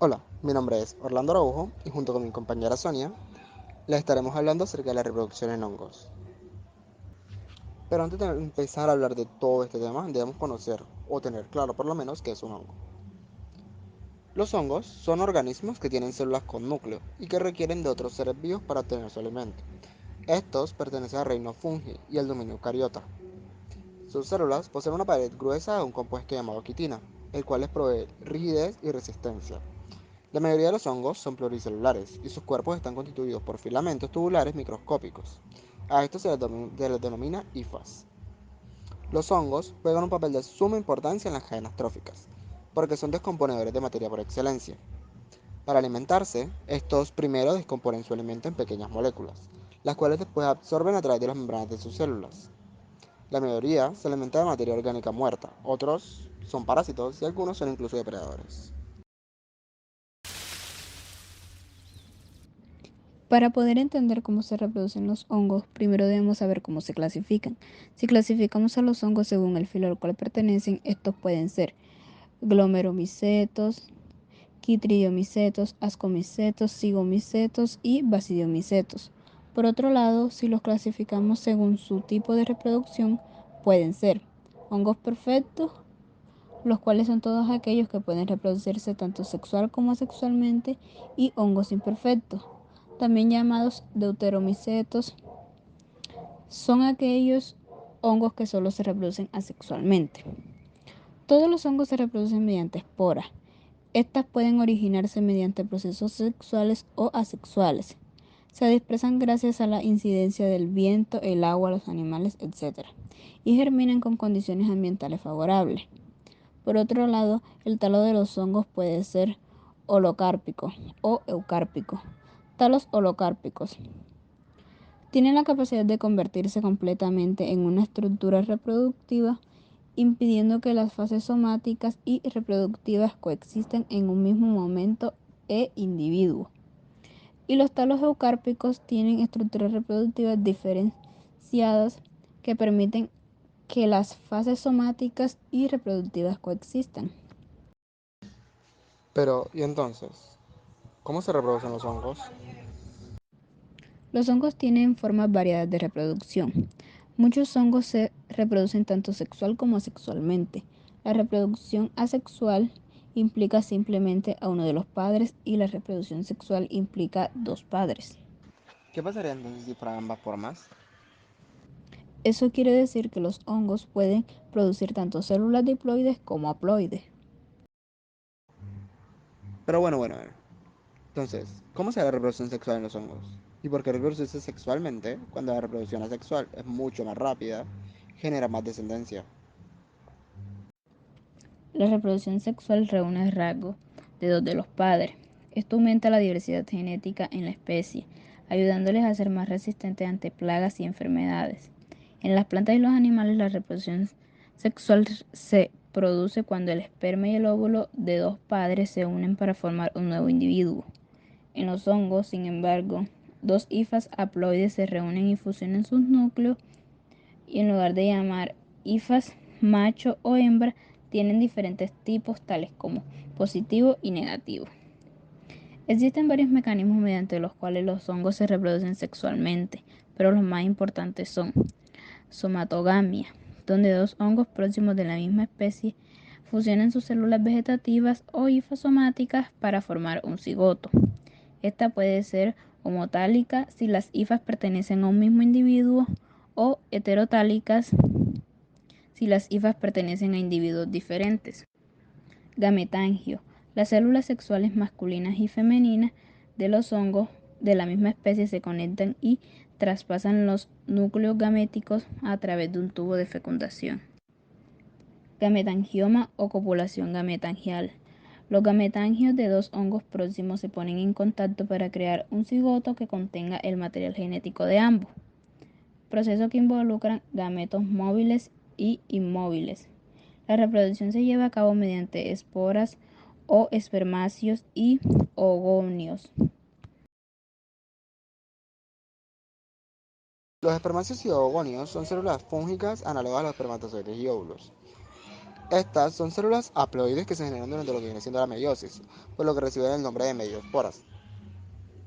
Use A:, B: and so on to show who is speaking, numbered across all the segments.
A: Hola, mi nombre es Orlando Araujo y junto con mi compañera Sonia les estaremos hablando acerca de la reproducción en hongos. Pero antes de empezar a hablar de todo este tema, debemos conocer o tener claro por lo menos qué es un hongo. Los hongos son organismos que tienen células con núcleo y que requieren de otros seres vivos para obtener su alimento. Estos pertenecen al reino fungi y al dominio eucariota. Sus células poseen una pared gruesa de un compuesto llamado quitina, el cual les provee rigidez y resistencia. La mayoría de los hongos son pluricelulares y sus cuerpos están constituidos por filamentos tubulares microscópicos. A estos se les denomina hifas. Los hongos juegan un papel de suma importancia en las cadenas tróficas, porque son descomponedores de materia por excelencia. Para alimentarse, estos primero descomponen su alimento en pequeñas moléculas, las cuales después absorben a través de las membranas de sus células. La mayoría se alimenta de materia orgánica muerta, otros son parásitos y algunos son incluso depredadores.
B: Para poder entender cómo se reproducen los hongos, primero debemos saber cómo se clasifican. Si clasificamos a los hongos según el filo al cual pertenecen, estos pueden ser glomerulomicetos, quitridiomicetos, ascomicetos, zigomicetos y basidiomicetos. Por otro lado, si los clasificamos según su tipo de reproducción, pueden ser hongos perfectos, los cuales son todos aquellos que pueden reproducirse tanto sexual como asexualmente, y hongos imperfectos, también llamados deuteromicetos, son aquellos hongos que solo se reproducen asexualmente. Todos los hongos se reproducen mediante esporas. Estas pueden originarse mediante procesos sexuales o asexuales. Se dispersan gracias a la incidencia del viento, el agua, los animales, etc. Y germinan con condiciones ambientales favorables. Por otro lado, el talo de los hongos puede ser holocárpico o eucárpico. Talos holocárpicos tienen la capacidad de convertirse completamente en una estructura reproductiva, impidiendo que las fases somáticas y reproductivas coexistan en un mismo momento e individuo. Y los talos eucárpicos tienen estructuras reproductivas diferenciadas que permiten que las fases somáticas y reproductivas coexistan.
A: Pero, ¿y entonces? ¿Cómo se reproducen los hongos?
B: Los hongos tienen formas variadas de reproducción. Muchos hongos se reproducen tanto sexual como asexualmente. La reproducción asexual implica simplemente a uno de los padres y la reproducción sexual implica dos padres.
A: ¿Qué pasaría entonces si fueran ambas formas?
B: Eso quiere decir que los hongos pueden producir tanto células diploides como haploides.
A: Pero bueno. Entonces, ¿cómo se da la reproducción sexual en los hongos? ¿Y por qué reproducirse sexualmente cuando la reproducción asexual es mucho más rápida, genera más descendencia?
B: La reproducción sexual reúne rasgos de dos de los padres. Esto aumenta la diversidad genética en la especie, ayudándoles a ser más resistentes ante plagas y enfermedades. En las plantas y los animales, la reproducción sexual se produce cuando el esperma y el óvulo de dos padres se unen para formar un nuevo individuo. En los hongos, sin embargo, dos hifas haploides se reúnen y fusionan sus núcleos, y en lugar de llamar hifas macho o hembra, tienen diferentes tipos tales como positivo y negativo. Existen varios mecanismos mediante los cuales los hongos se reproducen sexualmente, pero los más importantes son somatogamia, donde dos hongos próximos de la misma especie fusionan sus células vegetativas o hifas somáticas para formar un cigoto. Esta puede ser homotálica si las hifas pertenecen a un mismo individuo, o heterotálicas si las hifas pertenecen a individuos diferentes. Gametangio. Las células sexuales masculinas y femeninas de los hongos de la misma especie se conectan y traspasan los núcleos gaméticos a través de un tubo de fecundación. Gametangioma o copulación gametangial. Los gametangios de dos hongos próximos se ponen en contacto para crear un cigoto que contenga el material genético de ambos, proceso que involucra gametos móviles y inmóviles. La reproducción se lleva a cabo mediante esporas o espermáceos y ogonios.
A: Los espermáceos y oogonios son células fúngicas análogas a los espermatozoides y óvulos. Estas son células haploides que se generan durante lo que viene siendo la meiosis, por lo que reciben el nombre de medioesporas.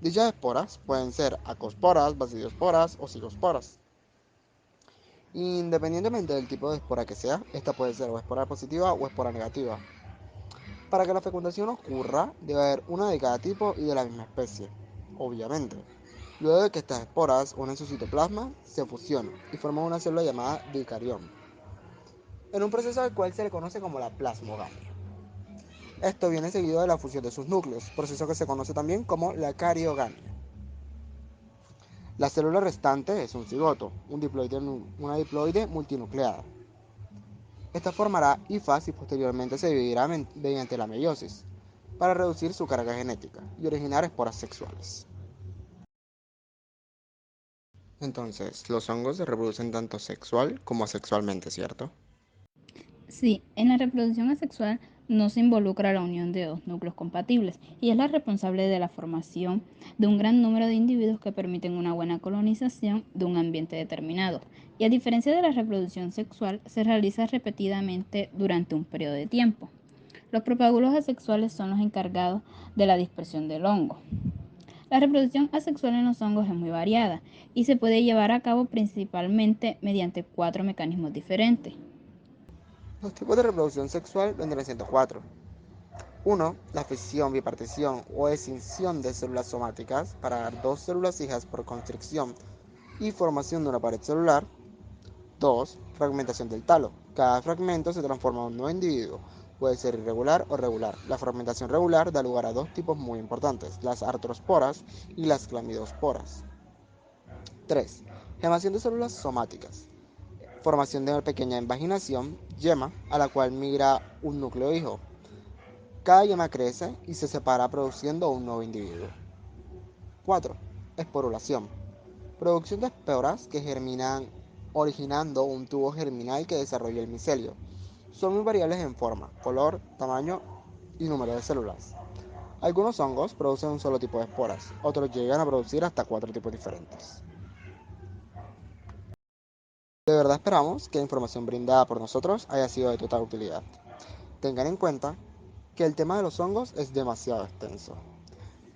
A: Dichas esporas pueden ser acosporas, basidiosporas o cigosporas. Independientemente del tipo de espora que sea, esta puede ser o espora positiva o espora negativa. Para que la fecundación ocurra, debe haber una de cada tipo y de la misma especie, obviamente. Luego de que estas esporas unen su citoplasma, se fusionan y forman una célula llamada dicarión, en un proceso al cual se le conoce como la plasmogamia. Esto viene seguido de la fusión de sus núcleos, proceso que se conoce también como la cariogamia. La célula restante es un cigoto, una diploide multinucleada. Esta formará hifas y posteriormente se dividirá mediante la meiosis, para reducir su carga genética y originar esporas sexuales. Entonces, los hongos se reproducen tanto sexual como asexualmente, ¿cierto?
B: Sí, en la reproducción asexual no se involucra la unión de dos núcleos compatibles y es la responsable de la formación de un gran número de individuos que permiten una buena colonización de un ambiente determinado. Y a diferencia de la reproducción sexual, se realiza repetidamente durante un periodo de tiempo. Los propagulos asexuales son los encargados de la dispersión del hongo. La reproducción asexual en los hongos es muy variada y se puede llevar a cabo principalmente mediante 4 mecanismos diferentes.
A: Los tipos de reproducción sexual vendrán siendo cuatro. 1. La fisión, bipartición o escinsión de células somáticas para dar dos células hijas por constricción y formación de una pared celular. 2. Fragmentación del talo. Cada fragmento se transforma en un nuevo individuo. Puede ser irregular o regular. La fragmentación regular da lugar a dos tipos muy importantes, las artrosporas y las clamidosporas. 3. Gemación de células somáticas. Formación de una pequeña invaginación, yema, a la cual migra un núcleo hijo. Cada yema crece y se separa produciendo un nuevo individuo. 4. Esporulación. Producción de esporas que germinan originando un tubo germinal que desarrolla el micelio. Son muy variables en forma, color, tamaño y número de células. Algunos hongos producen un solo tipo de esporas, otros llegan a producir hasta 4 tipos diferentes. De verdad esperamos que la información brindada por nosotros haya sido de total utilidad. Tengan en cuenta que el tema de los hongos es demasiado extenso.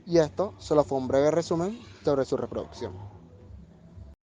A: Y esto solo fue un breve resumen sobre su reproducción.